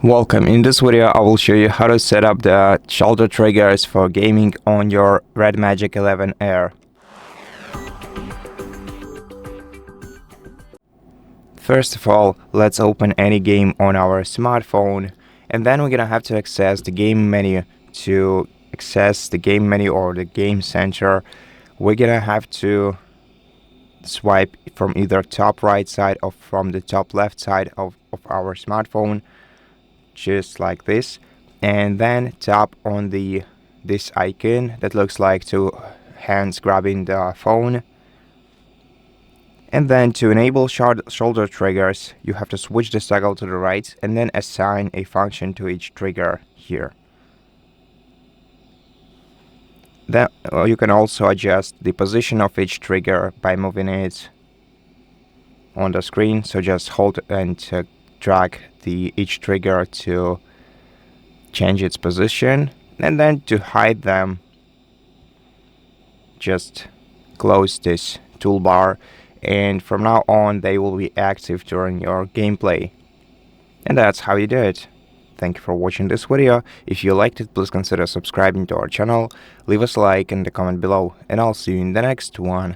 Welcome. In this video, I will show you how to set up the shoulder triggers for gaming on your RedMagic 11 Air. First of all, let's open any game on our smartphone, and then we're gonna have to access the game menu. To access the game menu or the game center, we're gonna have to swipe from either top right side or from the top left side of our smartphone, just like this, and then tap on this icon that looks like two hands grabbing the phone. And then to enable shoulder triggers, you have to switch the toggle to the right and then assign a function to each trigger here. Then you can also adjust the position of each trigger by moving it on the screen. So just hold and drag each trigger to change its position, and then to hide them, just close this toolbar, and from now on they will be active during your gameplay. And that's how you do it. Thank you for watching this video. If you liked it, please consider subscribing to our channel, leave us a like and a comment below, and I'll see you in the next one.